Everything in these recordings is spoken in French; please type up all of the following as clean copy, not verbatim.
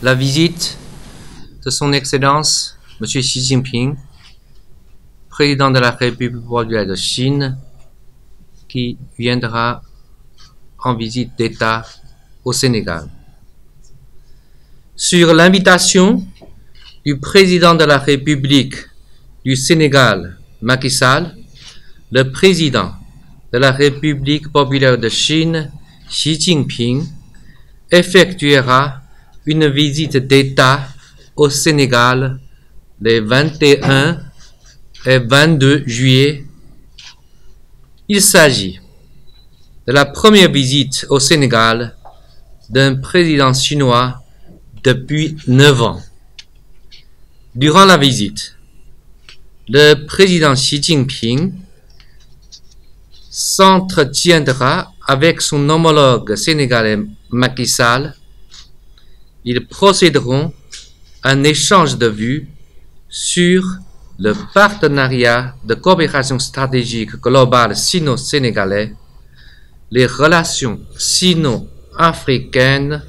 la visite de son Excellence M. Xi Jinping, président de la République populaire de Chine, qui viendra en visite d'État au Sénégal. Sur l'invitation du président de la République du Sénégal, Macky Sall, le président de la République populaire de Chine, Xi Jinping, effectuera une visite d'État au Sénégal les 21 et 22 juillet. Il s'agit de la première visite au Sénégal d'un président chinois depuis 9 ans. Durant la visite, le président Xi Jinping s'entretiendra avec son homologue sénégalais Macky Sall. Ils procéderont à un échange de vues sur le partenariat de coopération stratégique globale sino-sénégalais, les relations sino-africaines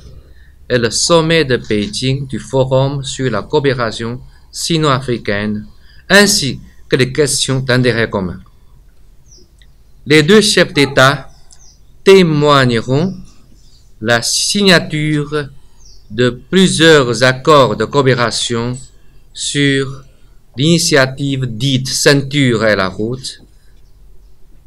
et le sommet de Pékin du Forum sur la coopération sino-africaine, ainsi que les questions d'intérêt commun. Les deux chefs d'État témoigneront la signature de plusieurs accords de coopération sur l'initiative dite Ceinture et la route,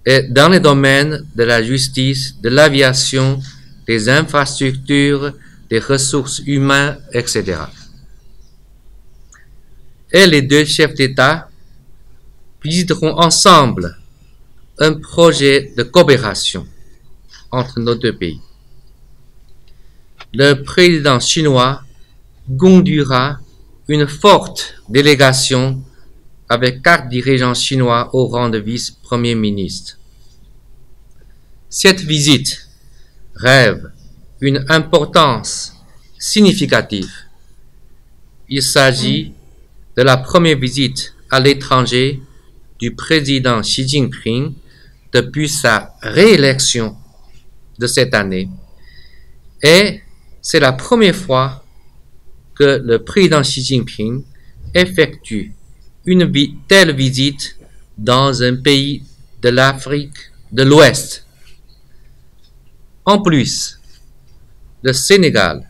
et dans les domaines de la justice, de l'aviation, des infrastructures, des ressources humaines, etc. Et les deux chefs d'État visiteront ensemble un projet de coopération entre nos deux pays. Le président chinois conduira une forte délégation avec 4 dirigeants chinois au rang de vice-premier ministre. Cette visite revêt une importance significative. Il s'agit de la première visite à l'étranger du président Xi Jinping depuis sa réélection de cette année, et c'est la première fois que le président Xi Jinping effectue une telle visite dans un pays de l'Afrique de l'Ouest. En plus, le Sénégal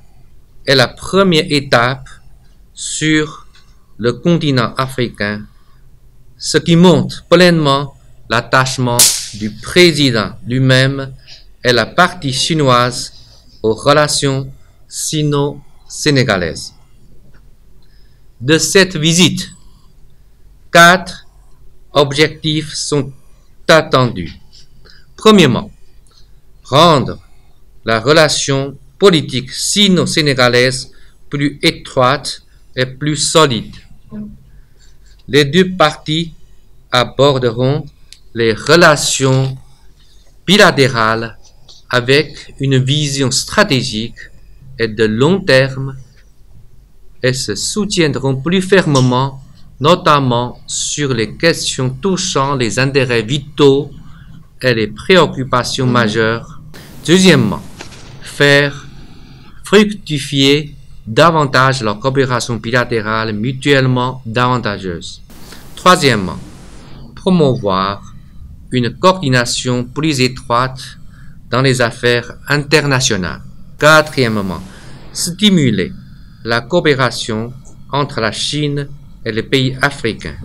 est la première étape sur le continent africain, ce qui montre pleinement l'attachement du président lui-même et la partie chinoise aux relations sino-sénégalaises. De cette visite, 4 objectifs sont attendus. Premièrement, rendre la relation politique sino-sénégalaise plus étroite et plus solide. Les deux parties aborderont les relations bilatérales avec une vision stratégique et de long terme, et se soutiendront plus fermement, notamment sur les questions touchant les intérêts vitaux et les préoccupations majeures. Deuxièmement, faire fructifier davantage leur coopération bilatérale mutuellement avantageuse. Troisièmement, promouvoir une coordination plus étroite dans les affaires internationales. Quatrièmement, stimuler la coopération entre la Chine et les pays africains.